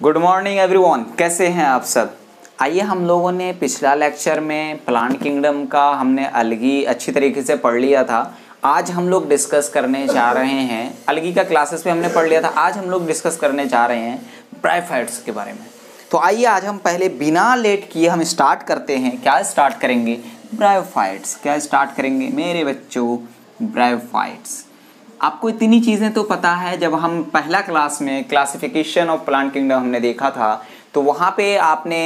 Good morning everyone, कैसे हैं आप सब। आइए, हम लोगों ने पिछला लेक्चर में प्लांट किंगडम का हमने अलगी अच्छी तरीके से पढ़ लिया था। आज हम लोग डिस्कस करने जा रहे हैं, अलगी का क्लासेस में हमने पढ़ लिया था, आज हम लोग डिस्कस करने जा रहे हैं ब्रायोफाइट्स के बारे में। तो आइए आज हम पहले बिना लेट किए हम स्टार्ट करते हैं। क्या स्टार्ट करेंगे? ब्रायोफाइट्स। क्या स्टार्ट करेंगे मेरे बच्चों? ब्रायोफाइट्स। आपको इतनी चीज़ें तो पता है, जब हम पहला क्लास में क्लासिफिकेशन ऑफ प्लांट किंगडम हमने देखा था तो वहाँ पे आपने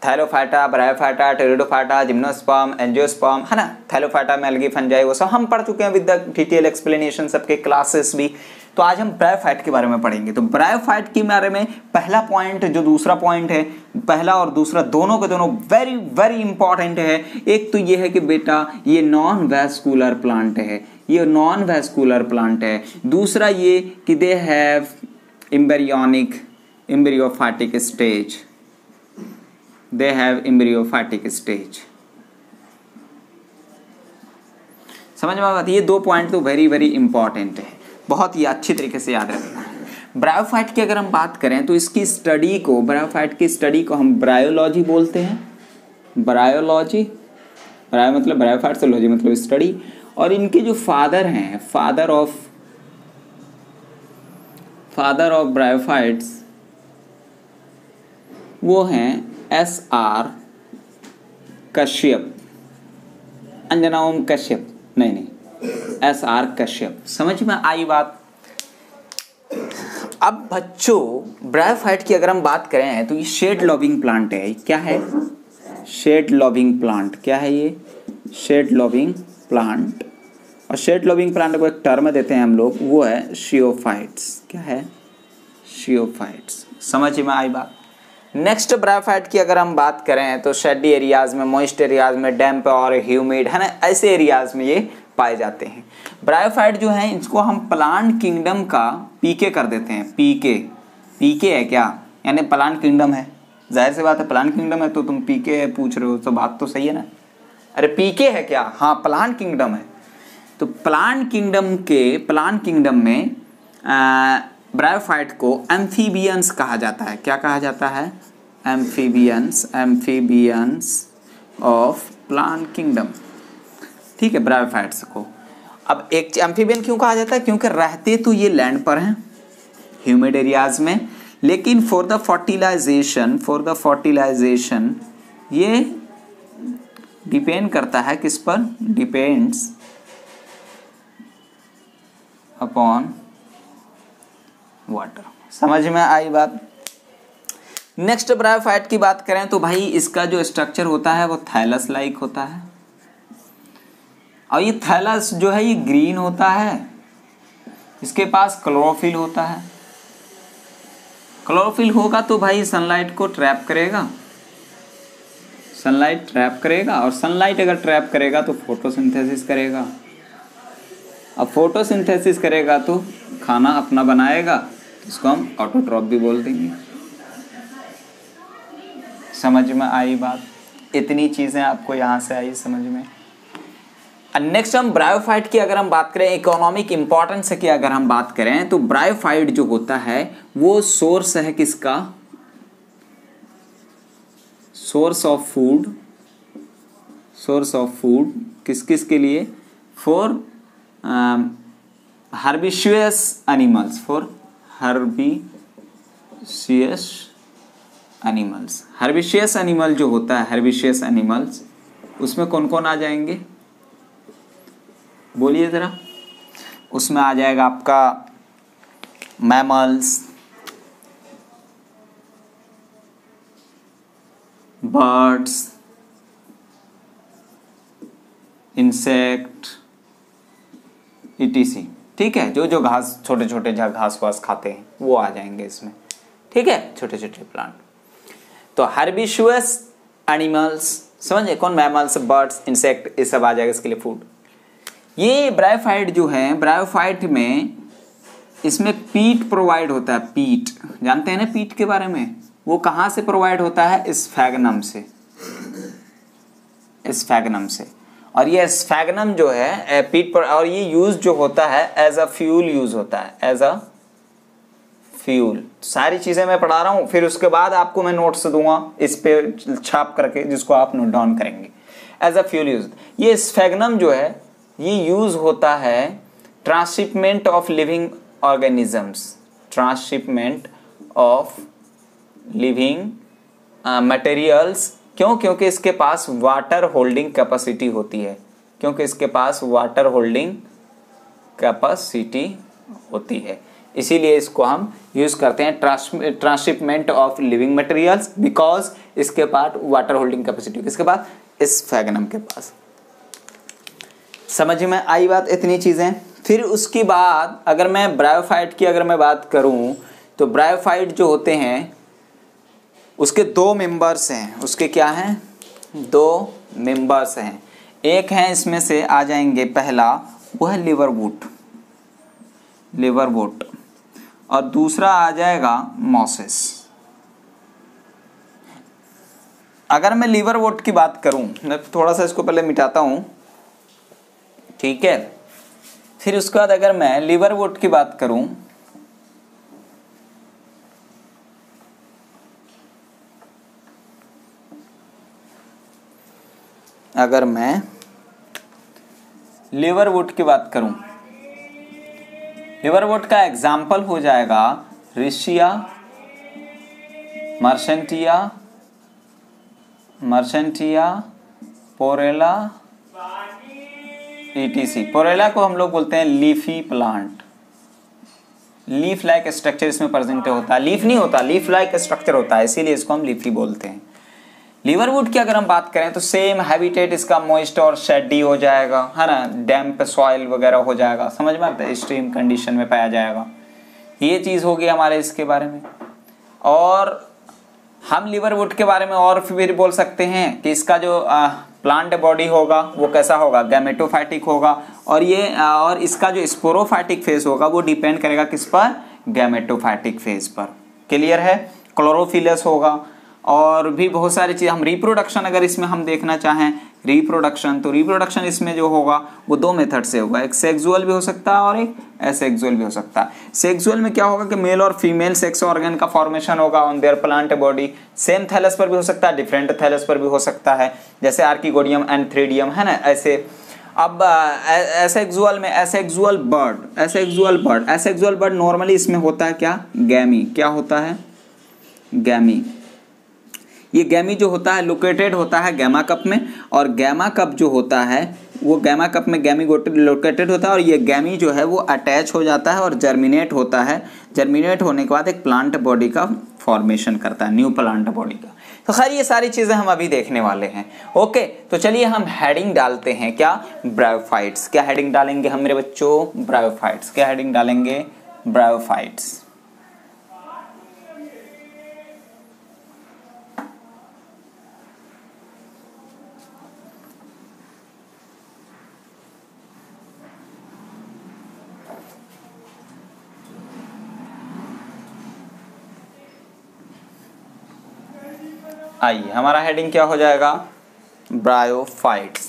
Thallophyta, bryophyta, pteridophyta, gymnosperm, angiosperm, है ना, थैलोफाइटा में अलगी फंजाई, वो सब हम पढ़ चुके हैं विद द डिटेल एक्सप्लेनेशन, सबके क्लासेस भी। तो आज हम ब्रायोफाइट के बारे में पढ़ेंगे। तो ब्रायोफाइट के बारे में पहला पॉइंट, जो दूसरा पॉइंट है, पहला और दूसरा दोनों के दोनों वेरी वेरी इंपॉर्टेंट है। एक तो ये है कि बेटा ये नॉन वैस्कुलर प्लांट है, ये नॉन वैस्कुलर प्लांट है। दूसरा ये कि they have embryophytic stage, they have embryophytic stage. समझ में आती है? ये दो पॉइंट तो वेरी वेरी इंपॉर्टेंट है, बहुत ही अच्छी तरीके से याद रखना है। ब्रायोफाइट की अगर हम बात करें तो इसकी स्टडी को, ब्रायोफाइट की स्टडी को हम ब्रायोलॉजी बोलते हैं। ब्रायोलॉजी, ब्रायो मतलब ब्रायोफाइट से लॉजी मतलब स्टडी। और इनके जो फादर हैं, फादर ऑफ ब्रायोफाइट्स, वो हैं SR कश्यप, अंजना ओम कश्यप, नहीं, SR कश्यप। समझ में आई बात? अब बच्चों, ब्रायोफाइट की अगर हम बात करें तो ये शेड लविंग प्लांट है। क्या है? Shade loving plant. क्या है ये? Shade loving plant. और शेड लविंग प्लांट को एक टर्म देते हैं हम लोग, वो है शियोफाइट्स। क्या है? शियोफाइट्स। समझ में आई बात? नेक्स्ट, ब्रायोफाइट की अगर हम बात करें तो शेडी एरियाज में, मॉइस्ट एरियाज में, डैम्प और ह्यूमिड, है ना, ऐसे एरियाज में ये पाए जाते हैं। ब्रायोफाइट जो है इसको हम प्लांट किंगडम का पीके कर देते हैं। पीके है क्या? यानी प्लांट किंगडम है। जाहिर सी बात है, प्लांट किंगडम है तो तुम पीके है पूछ रहे हो, तो बात तो सही है ना। अरे पीके है क्या? हाँ, प्लांट किंगडम है। तो प्लांट किंगडम में ब्रायोफाइट को एम्फीबियंस कहा जाता है। क्या कहा जाता है? Amphibians of plant kingdom. ठीक है, ब्रायोफाइट्स को। अब एक एम्फीबियन क्यों कहा जाता है? क्योंकि रहते तो ये लैंड पर हैं, ह्यूमिड एरियाज में, लेकिन फॉर द फर्टिलाइजेशन ये डिपेंड करता है किस पर? Depends upon water. समझ में आई बात? नेक्स्ट, ब्रायोफाइट की बात करें तो भाई इसका जो स्ट्रक्चर होता है वो थैलस लाइक होता है। और ये थैलस जो है ये ग्रीन होता है, इसके पास क्लोरोफिल होता है। क्लोरोफिल होगा तो भाई सनलाइट को ट्रैप करेगा, सनलाइट ट्रैप करेगा, और सनलाइट अगर ट्रैप करेगा तो फोटोसिंथेसिस करेगा। अब फोटोसिंथेसिस करेगा तो खाना अपना बनाएगा, इसको हम ऑटोट्रॉफ भी बोल देंगे। समझ में आई बात? इतनी चीज़ें आपको यहाँ से आई समझ में। नेक्स्ट, हम ब्रायोफाइट की अगर हम बात करें, इकोनॉमिक इंपॉर्टेंस की अगर हम बात करें तो ब्रायोफाइट जो होता है वो सोर्स है किसका? सोर्स ऑफ फूड किस किस के लिए? फॉर हर्बिशियस एनिमल्स, हर्बिशियस एनिमल जो होता है, हर्बिशियस एनिमल्स, उसमें कौन कौन आ जाएंगे? बोलिए जरा। उसमें आ जाएगा आपका मैमल्स, बर्ड्स, इंसेक्ट, etc। ठीक है, जो घास, छोटे छोटे घास वास खाते हैं वो आ जाएंगे इसमें। ठीक है, छोटे छोटे प्लांट। तो हर्बिशियस एनिमल्स, समझे कौन? मैमल्स, बर्ड्स, इंसेक्ट, ये सब आ जाएगा इसके लिए फूड। ये ब्रायोफाइट जो है, ब्रायोफाइट में इसमें पीट प्रोवाइड होता है। पीट जानते हैं ना पीट के बारे में? वो कहाँ से प्रोवाइड होता है? स्फैगनम से। और ये स्फैगनम जो है पीट पर, और ये यूज जो होता है एज अ फ्यूल यूज होता है, एज अ फ्यूल। सारी चीज़ें मैं पढ़ा रहा हूँ, फिर उसके बाद आपको मैं नोट्स दूंगा इस पे छाप करके, जिसको आप नोट डाउन करेंगे। एज अ फ्यूल यूज, ये स्फेगनम जो है ये यूज होता है transshipment of living organisms, transshipment of living materials. क्यों? क्योंकि इसके पास वाटर होल्डिंग कैपेसिटी होती है, क्योंकि इसके पास वाटर होल्डिंग कैपेसिटी होती है, इसीलिए इसको हम यूज करते हैं transshipment of living materials, because इसके पास वाटर होल्डिंग कैपेसिटी। किसके पास? स्फेगनम के पास। समझ में आई बात? इतनी चीजें। फिर उसके बाद अगर मैं ब्रायोफाइट की अगर मैं बात करूं तो ब्रायोफाइट जो होते हैं उसके दो मेंबर्स हैं। उसके क्या हैं? दो मेंबर्स हैं। एक है इसमें से आ जाएंगे, पहला वो है लिवरवुड, लिवरवुड, और दूसरा आ जाएगा मॉसेस। अगर मैं लिवरवुड की बात करूं, मैं थोड़ा सा इसको पहले मिटाता हूं, ठीक है। फिर उसके बाद अगर मैं लिवरवुड की बात करूं, अगर मैं लिवरवुड की बात करूं, लिवरवुड का एग्जाम्पल हो जाएगा रिशिया, मर्सेंटिया, पोरेला, etc। पोरेला को हम लोग बोलते हैं leafy plant, leaf like structure इसमें प्रेजेंट होता है, लीफ नहीं होता, लीफ लाइक स्ट्रक्चर होता है, इसीलिए इसको हम लीफी बोलते हैं। लिवरवुड की अगर हम बात करें तो सेम हैबिटेट इसका मॉइस्ट और शेडी हो जाएगा, है ना, डैम्प सॉइल वगैरह हो जाएगा, समझ में आता है, स्ट्रीम कंडीशन में पाया जाएगा। ये चीज़ होगी हमारे इसके बारे में। और हम लिवरवुड के बारे में और फिर बोल सकते हैं कि इसका जो प्लांट बॉडी होगा वो कैसा होगा? गैमेटोफाइटिक होगा, और इसका जो स्पोरोफाइटिक फेज होगा वो डिपेंड करेगा किस पर? गैमेटोफाइटिक फेज पर। क्लियर है? क्लोरोफिलस होगा, और भी बहुत सारी चीज़। हम रिप्रोडक्शन अगर इसमें हम देखना चाहें रिप्रोडक्शन, तो रिप्रोडक्शन इसमें जो होगा वो दो मेथड से होगा, एक सेक्सुअल भी हो सकता है और एक एसेक्सुअल भी हो सकता है। सेक्सुअल में क्या होगा कि मेल और फीमेल सेक्स ऑर्गन का फॉर्मेशन होगा on there plant body. Same thallus पर भी हो सकता है, डिफरेंट थैलस पर भी हो सकता है, जैसे आर्किगोडियम एंड थ्रेडियम, है ना, ऐसे। अब एसेक्सुअल में एसेक्सुअल बर्ड नॉर्मली इसमें होता है क्या? गैमी। क्या होता है? गैमी। ये गैमी जो होता है लोकेटेड होता है गैमा कप में, और गैमा कप जो होता है वो गैमा कप में गैमी लोकेटेड होता है, और ये गैमी जो है वो अटैच हो जाता है और जर्मिनेट होता है। जर्मिनेट होने के बाद एक प्लांट बॉडी का फॉर्मेशन करता है, न्यू प्लांट बॉडी का। तो खैर ये सारी चीज़ें हम अभी देखने वाले हैं। ओके, तो चलिए हम हेडिंग डालते हैं। क्या? ब्रायोफाइट्स। क्या हेडिंग डालेंगे हम मेरे बच्चों? ब्रायोफाइट्स। क्या हेडिंग डालेंगे? ब्रायोफाइट्स। आइए, हमारा हेडिंग क्या हो जाएगा? ब्रायोफाइट्स।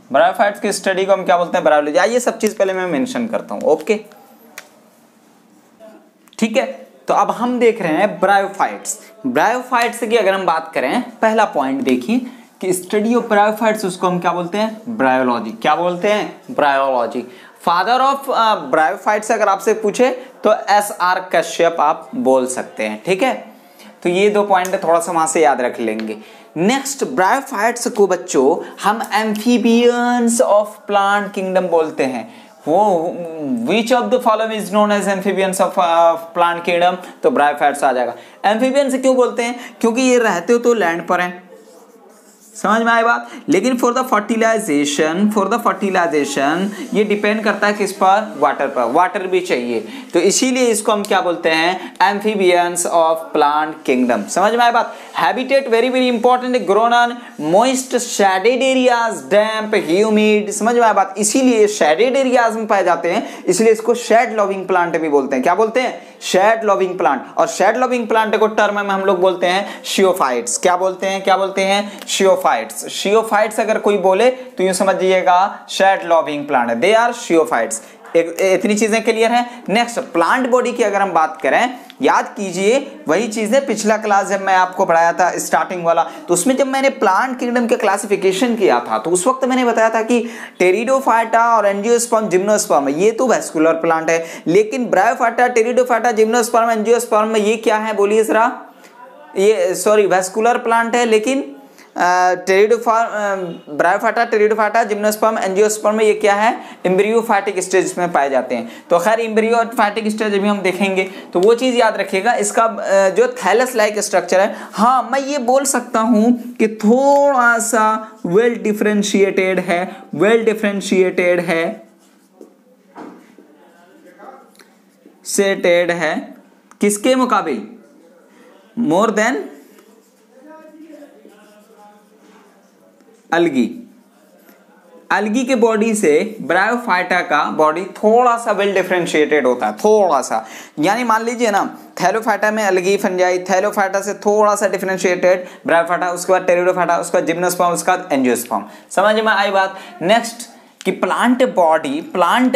ब्रायोफाइट्स की स्टडी को हम क्या बोलते हैं? ब्रायोलॉजी। आइए सब चीज पहले मैं मेंशन करता हूं। ओके, ठीक है। तो अब हम देख रहे हैं ब्रायोफाइट्स। ब्रायोफाइट्स की अगर हम बात करें, पहला पॉइंट देखिए कि स्टडी ऑफ ब्रायोफाइट्स, उसको हम क्या बोलते हैं? ब्रायोलॉजी। क्या बोलते हैं? ब्रायोलॉजी। फादर ऑफ ब्रायोफाइट्स अगर आपसे पूछे तो SR कश्यप आप बोल सकते हैं, ठीक है। तो ये दो पॉइंट थोड़ा सा वहां से याद रख लेंगे। नेक्स्ट, ब्रायोफाइट्स को बच्चों हम एम्फीबियंस ऑफ प्लांट किंगडम बोलते हैं। वो which of the following is known as amphibians of plant kingdom? तो ब्रायोफाइट्स आ जाएगा। एम्फीबियंस क्यों बोलते हैं? क्योंकि ये रहते हो तो लैंड पर हैं, समझ में आए बात। लेकिन फॉर द फर्टिलाइजेशन ये डिपेंड करता है किस पर? वाटर पर। वाटर भी चाहिए, तो इसीलिए इसको हम क्या बोलते हैं? Amphibians of plant kingdom. समझ में आए बात। Habitat very very important, grown on moist shaded areas, damp, humid, समझ में आया बात। इसीलिए शेडेड एरियाज में पाए जाते हैं, इसलिए इसको शेड लविंग प्लांट भी बोलते हैं। क्या बोलते हैं? Shade loving plant. और शेड लविंग प्लांट को टर्म में हम लोग बोलते हैं शियोफाइट्स। क्या बोलते हैं? क्या बोलते हैं? शियोफाइट्स। शियोफाइट्स अगर कोई बोले तो यूं समझिएगा shade loving plant, they are sciophytes. इतनी चीजें क्लियर हैं। नेक्स्ट प्लांट बॉडी की अगर हम बात करें, याद कीजिए वही चीजें पिछला क्लास जब मैं आपको पढ़ाया था स्टार्टिंग वाला, तो उसमें जब मैंने प्लांट किंगडम के क्लासिफिकेशन किया था तो उस वक्त मैंने बताया था कि टेरिडोफाइटा और एंजियोस्पर्म, जिम्नोस्पर्म ये तो वेस्कुलर प्लांट है, लेकिन ब्रायोफाइटा, टेरिडोफाइटा, जिम्नोस्पर्म, एंजियोस्पर्म में ये क्या है? बोलिए जरा। ये सॉरी वेस्कुलर प्लांट है, लेकिन ब्रायोफाइटा, टेरिडोफाइटा, जिम्नोस्पर्म, एंजियोस्पर्म में ये क्या है? एम्ब्रियोफाइटिक स्टेज में पाए जाते हैं। तो खैर एम्ब्रियोफाइटिक स्टेज अभी हम देखेंगे, तो वो चीज याद रखिएगा। इसका जो थैलस लाइक स्ट्रक्चर है, हाँ मैं ये बोल सकता हूं कि थोड़ा सा वेल डिफरेंशिएटेड है, वेल डिफरेंशिएटेड है, सेटेड है किसके मुकाबले? More than अलगी। अलगी के बॉडी से ब्रायोफाइटा का बॉडी थोड़ा सा वेल डिफरेंशिएटेड होता है, थोड़ा सा। यानी मान लीजिए ना, थैलोफाइटा में अलगी फंजाई, थैलोफाइटा से थोड़ा सा डिफरेंशिएटेड ब्रायोफाइटा, उसके बाद टेरिडोफाइटा, उसके बाद जिम्नोस्पर्म, उसके बाद एंजियोस्पर्म। समझ में आई बात। नेक्स्ट कि plant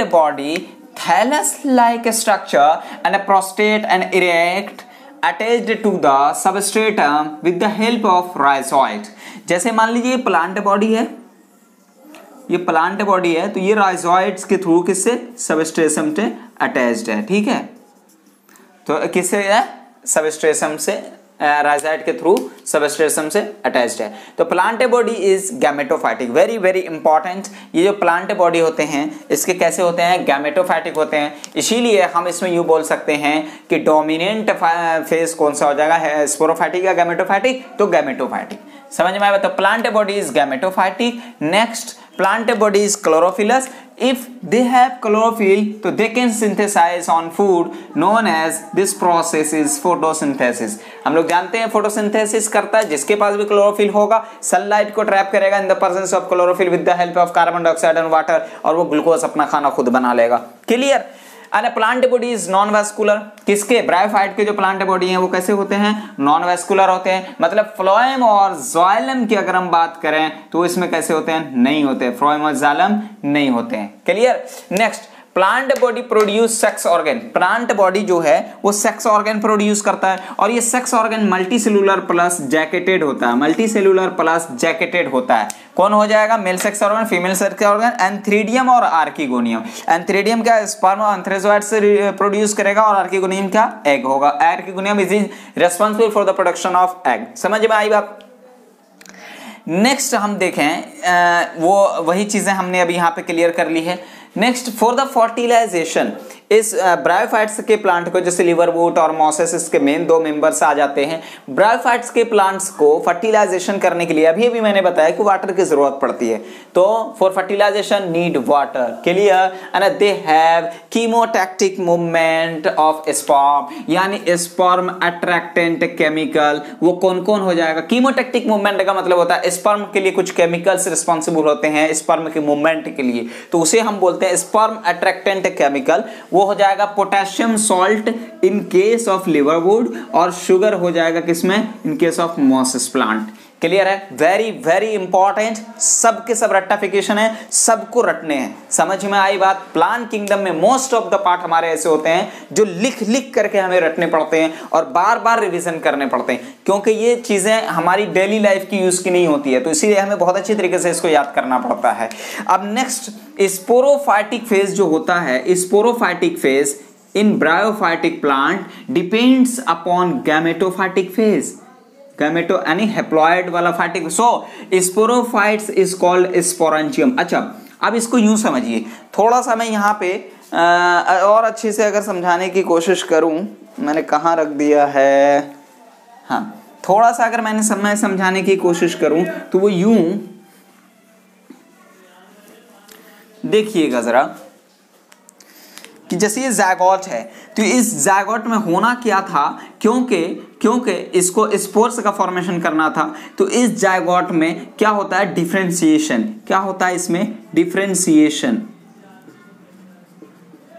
body thallus like structure and a prostrate and erect attached to the substratum with the help of rhizoid। जैसे मान लीजिए प्लांट बॉडी है, ये प्लांट बॉडी है, तो ये राइजॉइड्स के थ्रू किससे? सबस्ट्रेटम से अटैच्ड है। ठीक है, तो किससे है? सबस्ट्रेटम से, राइजॉइड के थ्रू सबस्ट्रेटम से अटैच्ड है। तो plant body is gametophytic, very very important. ये जो प्लांट बॉडी होते हैं इसके कैसे होते हैं? गैमेटोफाइटिक होते हैं। इसीलिए हम इसमें यूं बोल सकते हैं कि डोमिनेंट फेज कौन सा हो जाएगा? है स्पोरोफाइटिक या गैमेटोफाइटिक? तो गैमेटोफाइटिक। समझ में आया? तो plant body is gametophytic. Next plant body is chlorophyllous. If they have chlorophyll, तो they can synthesize on food, known as this process is photosynthesis। हम लोग जानते हैं फोटोसिंथेसिस करता है जिसके पास भी क्लोरोफिल होगा, सनलाइट को ट्रैप करेगा in the presence of chlorophyll with the help of carbon dioxide and water, और वो ग्लूकोज अपना खाना खुद बना लेगा। Clear? And plant body is non vascular. किसके? ब्रायोफाइट के जो प्लांट बॉडी है वो कैसे होते हैं? नॉन वेस्कुलर होते हैं। मतलब फ्लोएम और जाइलम की अगर हम बात करें तो इसमें कैसे होते हैं? नहीं होते, फ्लोएम और जाइलम नहीं होते हैं। Clear? Next plant body produce sex organ. Plant body जो है वो सेक्स ऑर्गन प्रोड्यूस करता है, और ये sex organ multicellular plus jacketed होता है। मल्टीसेलुलर प्लस जैकेटेड होता है। कौन हो जाएगा? Male sex organ, female sex organ, antheridium और आर्किगोनियम। एंथ्रीडियम क्या? स्पर्म और एंथ्रेजोइड से प्रोड्यूस करेगा, और आर्किगोनियम क्या? एग होगा। Archegonium is responsible for the production of egg. समझ में आई बात? नेक्स्ट हम देखें, वो वही चीजें हमने अभी यहाँ पे क्लियर कर ली है। नेक्स्ट फॉर द फर्टिलाइजेशन, इस ब्रायोफाइट्स के प्लांट को, जैसे लिवरवुड और मॉसेस इसके मेन दो मेंबर्स आ जाते हैं। ब्रायोफाइट्स के प्लांट्स को फर्टिलाइजेशन करने के लिए अभी मैंने बताया कि वाटर की जरूरत पड़ती है, तो for fertilization need water. Clear? And they have chemotactic movement of sperm, यानी स्पर्म अट्रैक्टेंट केमिकल। वो कौन कौन हो जाएगा? कीमोटैक्टिक मूवमेंट का मतलब होता है स्पर्म के लिए कुछ केमिकल्स रिस्पॉन्सिबल होते हैं स्पर्म के मूवमेंट के लिए, तो उसे हम बोलते हैं स्पर्म अट्रैक्टेंट केमिकल। वो हो जाएगा potassium salt in case of liverwort, और शुगर हो जाएगा किसमें? In case of mosses plant. Clear है? वेरी वेरी इंपॉर्टेंट, सबके सब रट्टाफिकेशन है, सबको रटने हैं। समझ में आई बात? प्लांट किंगडम में मोस्ट ऑफ द पार्ट हमारे ऐसे होते हैं जो लिख लिख करके हमें रटने पड़ते हैं और बार बार रिवीजन करने पड़ते हैं, क्योंकि ये चीजें हमारी डेली लाइफ की यूज की नहीं होती है, तो इसीलिए हमें बहुत अच्छी तरीके से इसको याद करना पड़ता है। अब नेक्स्ट स्पोरोफाइटिक फेज जो होता है, sporophytic phase in bryophytic plant depends upon gametophytic phase. Gameto यानी हैप्लॉइड वाला phytic. So sporophytes is called sporangium. अच्छा, अब इसको यूं समझिए, थोड़ा सा मैं यहाँ पे और अच्छे से अगर समझाने की कोशिश करूं, मैंने कहाँ रख दिया है, हाँ, थोड़ा सा अगर मैंने समझाने की कोशिश करूं तो वो यूं देखिएगा जरा कि जैसे ये ज़ायगोट है, तो इस ज़ायगोट में होना क्या था, क्योंकि इसको स्पोर्स का फॉर्मेशन करना था, तो इस ज़ायगोट में क्या होता है, डिफरेंशिएशन। क्या होता है इसमें, डिफरेंशिएशन।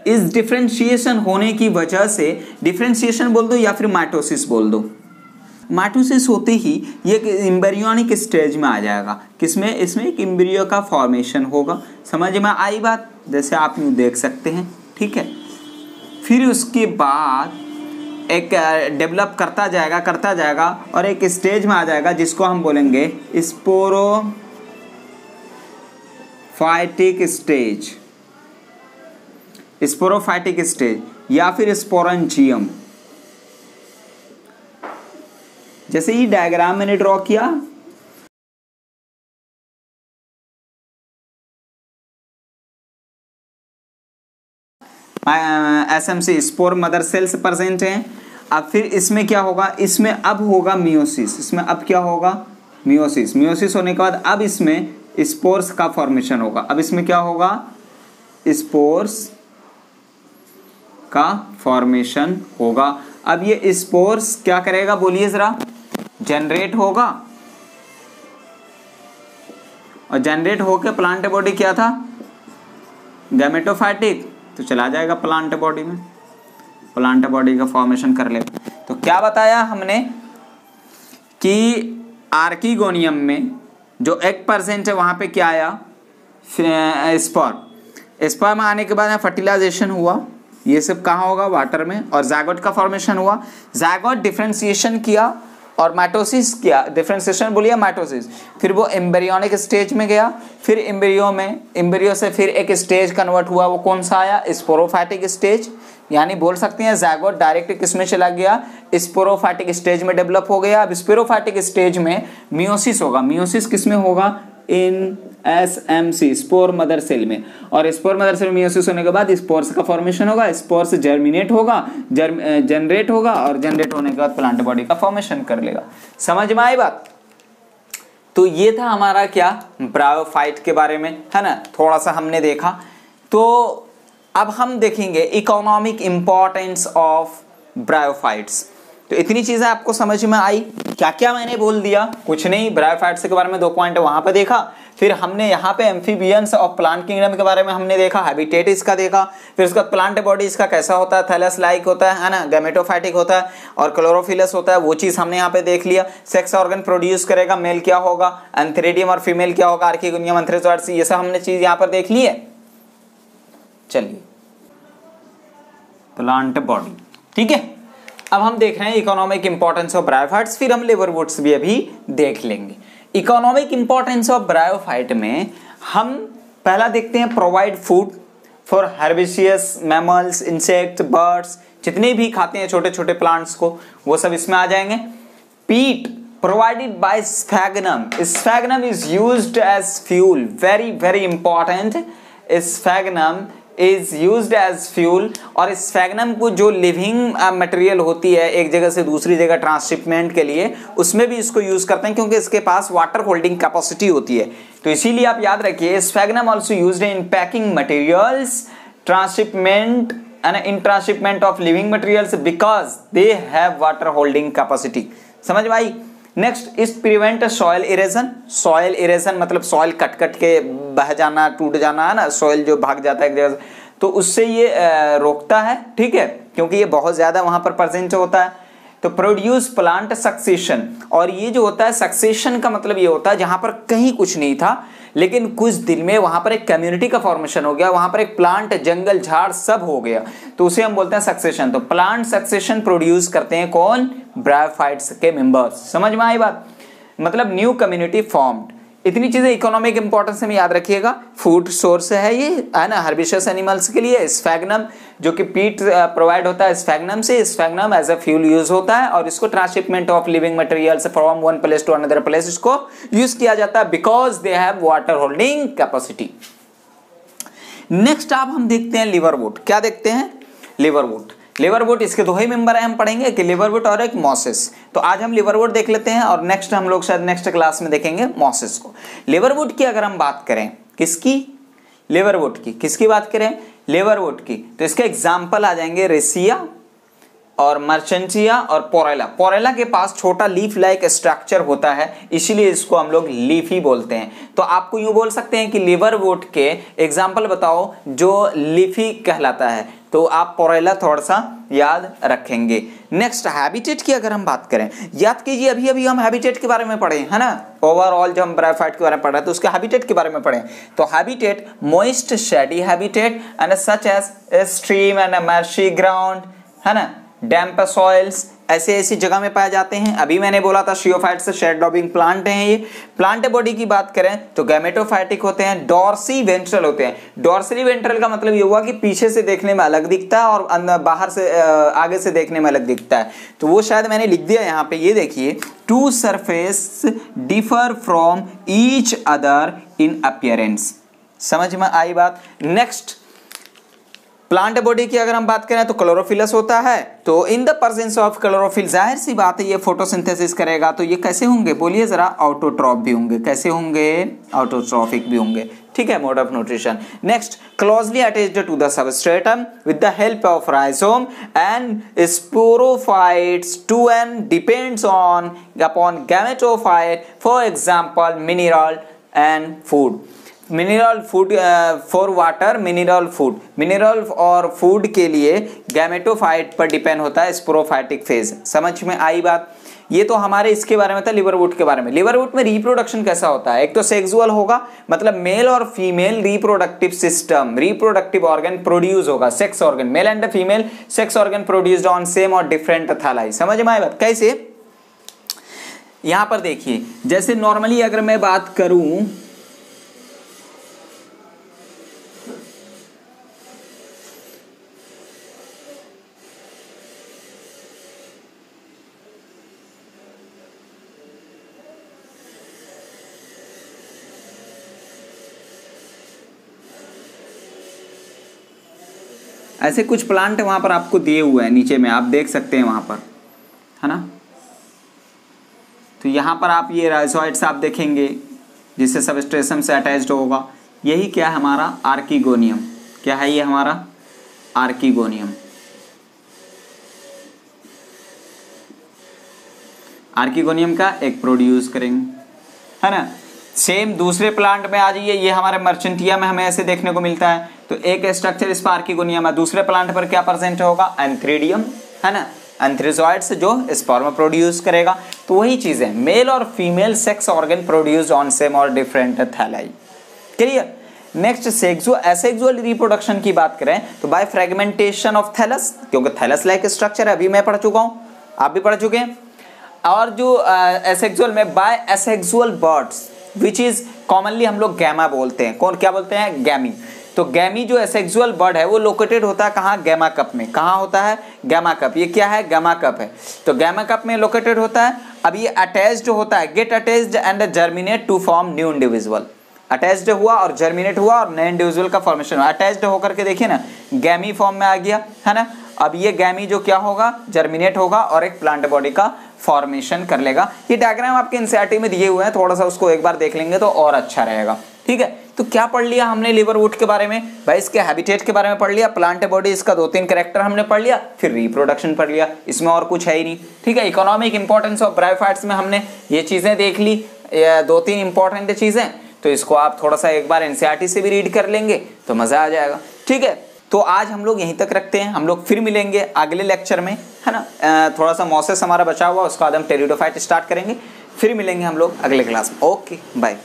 इस डिफरेंशिएशन होने की वजह से, डिफरेंशिएशन बोल दो या फिर माइटोसिस बोल दो, माइटोसिस होते ही ये एम्ब्रियोनिक स्टेज में आ जाएगा। किसमें, इसमें एक एम्ब्रियो का फॉर्मेशन होगा। समझ में आई बात, जैसे आप यूँ देख सकते हैं, ठीक है। फिर उसके बाद एक डेवलप करता जाएगा और एक स्टेज में आ जाएगा जिसको हम बोलेंगे स्पोरोफाइटिक स्टेज, स्पोरोफाइटिक स्टेज या फिर स्पोरेंजियम। जैसे ये डायग्राम मैंने ड्रॉ किया, SMC spore mother cells present हैं। अब फिर इसमें क्या होगा, इसमें अब होगा मियोसिस। इसमें अब क्या होगा, मियोसिस। मियोसिस होने के बाद अब इसमें स्पोर्स का फॉर्मेशन होगा। अब इसमें क्या होगा, स्पोर्स का फॉर्मेशन होगा। अब ये स्पोर्स क्या करेगा, बोलिए जरा, जनरेट होगा, और जनरेट होकर प्लांट बॉडी क्या था, गैमेटोफाइटिक, तो चला जाएगा प्लांट बॉडी में, प्लांट बॉडी का फॉर्मेशन कर ले। तो क्या बताया हमने कि आर्किगोनियम में जो 1% है वहां पे क्या आया, स्पर्म में आने के बाद फर्टिलाइजेशन हुआ। ये सब कहाँ होगा, वाटर में, और ज़ायगोट का फॉर्मेशन हुआ। ज़ायगोट डिफरेंशिएशन किया और माइटोसिस किया, डिफरेंशिएशन बोलिए माइटोसिस। फिर वो एम्ब्रियोनिक स्टेज में गया, फिर एम्ब्रियो से फिर एक स्टेज कन्वर्ट हुआ, वो कौन सा आया, स्पोरोफाइटिक स्टेज। यानी बोल सकते हैं ज़ायगोट डायरेक्ट किसमें चला गया, स्पोरोफाइटिक स्टेज में डेवलप हो गया। अब स्पोरोफाइटिक स्टेज में मियोसिस होगा। मियोसिस किसमें होगा, इन एसएमसी, स्पोर मदर सेल में। और स्पोर मदर सेल में मियोसिस होने के बाद स्पोर्स का फॉर्मेशन होगा, स्पोर्स जर्मिनेट होगा, जनरेट होगा, और जनरेट होने के बाद प्लांट बॉडी का फॉर्मेशन कर लेगा। समझ में आई बात। तो ये था हमारा क्या, ब्रायोफाइट के बारे में, है ना, थोड़ा सा हमने देखा। तो अब हम देखेंगे इकोनॉमिक इंपॉर्टेंस ऑफ ब्रायोफाइट्स। तो इतनी चीजें आपको समझ में आई। क्या क्या मैंने बोल दिया, कुछ नहीं, ब्रायोफाइट्स के बारे में 2 पॉइंट वहां पे देखा। फिर हमने यहाँ पे एम्फीबियंस और प्लांट किंगडम के बारे में हमने देखा, हैबिटेट इसका देखा। फिर उसका प्लांट बॉडी इसका कैसा होता है, थैलस लाइक होता है ना, गैमेटोफाइटिक होता है, और क्लोरोफिलस होता है, वो चीज हमने यहाँ पे देख लिया। सेक्स ऑर्गन प्रोड्यूस करेगा, मेल क्या होगा, एंथेरिडियम, और फीमेल क्या होगा, आर्किगोनियम, एंथ्रेजोइड्स, ये सब हमने चीज यहाँ पर देख ली है। चलिए, प्लांट बॉडी, ठीक है। अब हम देख रहे हैं इकोनॉमिक इंपॉर्टेंस ऑफ ब्रायोफाइट्स, फिर हम लिवरवुड्स भी अभी देख लेंगे। इकोनॉमिक इंपॉर्टेंस ऑफ ब्रायोफाइट में हम पहला देखते हैं, provide food for herbaceous mammals, insect, birds, जितने भी खाते हैं छोटे छोटे प्लांट्स को, वो सब इसमें आ जाएंगे। पीट provided by sphagnum. Sphagnum is used as fuel. Very very important. Sphagnum is used as fuel. और स्फैगनम को जो लिविंग मटेरियल होती है एक जगह से दूसरी जगह ट्रांसशिपमेंट के लिए, उसमें भी इसको यूज करते हैं क्योंकि इसके पास वाटर होल्डिंग कैपेसिटी होती है। तो इसीलिए आप याद रखिए, sphagnum also used in packing materials, transshipment and in transshipment of living materials because they have water holding capacity. समझ में आई। नेक्स्ट इस प्रिवेंट सॉइल इरेजन। सॉइल इरेजन मतलब सॉइल कट कट के बह जाना, टूट जाना, है ना, सॉइल जो भाग जाता है एक जगह से, तो उससे ये रोकता है, ठीक है, क्योंकि ये बहुत ज्यादा वहां पर प्रेजेंट होता है। तो प्रोड्यूस प्लांट सक्सेशन, और ये जो होता है सक्सेशन का मतलब ये होता है जहां पर कहीं कुछ नहीं था लेकिन कुछ दिन में वहां पर एक कम्युनिटी का फॉर्मेशन हो गया, वहां पर एक प्लांट, जंगल, झाड़ सब हो गया, तो उसे हम बोलते हैं सक्सेशन। तो प्लांट सक्सेशन प्रोड्यूस करते हैं कौन, ब्रायोफाइट्स के मेंबर्स। समझ में आई बात, मतलब न्यू कम्युनिटी फॉर्म्ड। इतनी चीजें इकोनॉमिक इंपॉर्टेंस में याद रखिएगा। फूड सोर्स है ये, है ना, हर्बिशियस एनिमल्स के लिए। स्फैगनम जो कि पीट प्रोवाइड होता है स्फैगनम से, sphagnum as a fuel use होता है, और इसको transhipment of living materials from one place to another place इसको यूज किया जाता है because they have water holding capacity. Next आप हम देखते हैं लिवरवुड। क्या देखते हैं, लिवरवुड। लिवरवुड इसके दो ही मेंबर है, हम पढ़ेंगे कि लिवरवुड और एक मॉसेस। तो आज हम लिवरवुड देख लेते हैं और नेक्स्ट हम लोग शायद नेक्स्ट क्लास में देखेंगे मॉसेस को। लिवरवुड की अगर हम बात करें, किसकी, लिवरवुड की, किसकी बात करें, लिवरवुड की, तो इसके एग्जाम्पल आ जाएंगे रेसिया और मर्चेंटिया और पोरेला। पोरेला के पास छोटा लीफ लाइक स्ट्रक्चर होता है, इसीलिए इसको हम लोग लीफी बोलते हैं। तो आपको यूं बोल सकते हैं कि लिवरवुड के एग्जाम्पल बताओ जो लीफी कहलाता है, तो आप पोरेला थोड़ा सा याद रखेंगे। नेक्स्ट हैबिटेट की अगर हम बात करें, याद कीजिए अभी अभी हम हैबिटेट के बारे में पढ़े है ना, ओवरऑल जब हम ब्रायोफाइट के बारे में पढ़ा तो उसके हैबिटेट के बारे में पढ़े। तो habitat moist shady habitat and such as stream and marshy ground, है ना, डैम्प सॉइल्स, ऐसे ऐसी जगह में पाए जाते हैं। अभी मैंने बोला था शियोफाइट से शेड लॉबिंग प्लांट हैं ये। प्लांट बॉडी की बात करें तो गैमेटोफाइटिक होते हैं, डॉर्सी वेंट्रल होते हैं। डॉर्सली वेंट्रल का मतलब ये हुआ कि पीछे से देखने में अलग दिखता है और बाहर से आगे से देखने में अलग दिखता है, तो वो शायद मैंने लिख दिया यहाँ पे, ये देखिए, two surface differ from each other in appearance. समझ में आई बात। नेक्स्ट प्लांट बॉडी की अगर हम बात करें तो क्लोरोफिलस होता है। तो in the presence of chlorophyll, जाहिर सी बात है ये फोटोसिंथेसिस करेगा, तो ये कैसे होंगे बोलिए जरा, ऑटोट्रॉफ भी होंगे। कैसे होंगे? ऑटोट्रॉफिक भी होंगे, ठीक है, mode of nutrition. Next closely attached to the substratum with the help of rhizome and sporophytes to and depends on upon gametophyte, for example mineral and food. Mineral food for water, mineral food, mineral और food के लिए gametophyte पर depend होता है sporophytic phase. समझ में आई बात। ये तो हमारे इसके बारे में था, लिवरवुड के बारे में। लिवरवुड में रिप्रोडक्शन कैसा होता है, एक तो सेक्सुअल होगा, मतलब मेल और female reproductive system, reproductive organ produce होगा, sex organ, male and female sex organ produced on same और डिफरेंट थैलाई। समझ में आई बात। कैसे? यहां पर देखिए, जैसे नॉर्मली अगर मैं बात करूं, ऐसे कुछ प्लांट वहां पर आपको दिए हुए हैं नीचे में, आप देख सकते हैं वहां पर, है ना। तो यहाँ पर आप ये राइजोइड्स आप देखेंगे जिससे सबस्ट्रेटम से अटैच्ड होगा। यही क्या है हमारा आर्किगोनियम। क्या है ये हमारा आर्किगोनियम। आर्किगोनियम का एक प्रोड्यूस करेंगे, है ना। सेम दूसरे प्लांट में आ जाइए, ये हमारे मर्चेंटिया में हमें ऐसे देखने को मिलता है। तो एक स्ट्रक्चर इस पर आर्किगोनियम है, दूसरे प्लांट पर क्या प्रेजेंट होगा, एंथ्रीडियम, है ना, एंथ्रिजॉइड्स जो स्पर्म प्रोड्यूस करेगा। तो वही चीज है, मेल और female sex organ produced on same और different thalli. Clear. Next sexual reproduction की बात करें तो बाय फ्रेगमेंटेशन ऑफ थैलस, क्योंकि थैलस लाइक स्ट्रक्चर है, अभी मैं पढ़ चुका हूं, आप भी पढ़ चुके हैं। और जो एसेक्सुअल में by asexual buds which is commonly हम लोग गैमा बोलते हैं। कौन क्या बोलते हैं? गैमी। तो गैमी जो एसेक्सुअल बर्ड है वो लोकेटेड होता है कहाँ? गैमा कप में। कहाँ होता है? Gemma cup. ये क्या है? गैमा कप है। तो गैमा कप में लोकेटेड होता है। अब ये अटैच्ड होता है, get attached and germinate to form new individual. Attached हुआ और जर्मिनेट हुआ और नए इंडिविजुअल का फॉर्मेशन हुआ। अटैच्ड होकर के देखिए ना, गैमी फॉर्म में आ गया, है ना। अब ये गैमी जो क्या होगा, जर्मिनेट होगा और एक प्लांट बॉडी का फॉर्मेशन कर लेगा। ये डायग्राम आपके एनसीईआरटी में दिए हुए हैं, थोड़ा सा उसको एक बार देख लेंगे तो और अच्छा रहेगा। ठीक है, तो क्या पढ़ लिया हमने लिवरवुड के बारे में भाई, इसके हैबिटेट के बारे में पढ़ लिया, प्लांट बॉडी इसका 2-3 कैरेक्टर हमने पढ़ लिया, फिर रिप्रोडक्शन पढ़ लिया, इसमें और कुछ है ही नहीं। ठीक है, इकोनॉमिक इंपॉर्टेंस ऑफ ब्रायोफाइट्स में हमने ये चीजें देख ली, 2-3 इंपॉर्टेंट चीजें, तो इसको आप थोड़ा सा एक बार एनसीईआरटी से भी रीड कर लेंगे तो मजा आ जाएगा। ठीक है, तो आज हम लोग यहीं तक रखते हैं, हम लोग फिर मिलेंगे अगले लेक्चर में, है ना। थोड़ा सा मॉसेस हमारा बचा हुआ, उसका बाद हम टेरिडोफाइट स्टार्ट करेंगे, फिर मिलेंगे हम लोग अगले क्लास में। Okay, bye.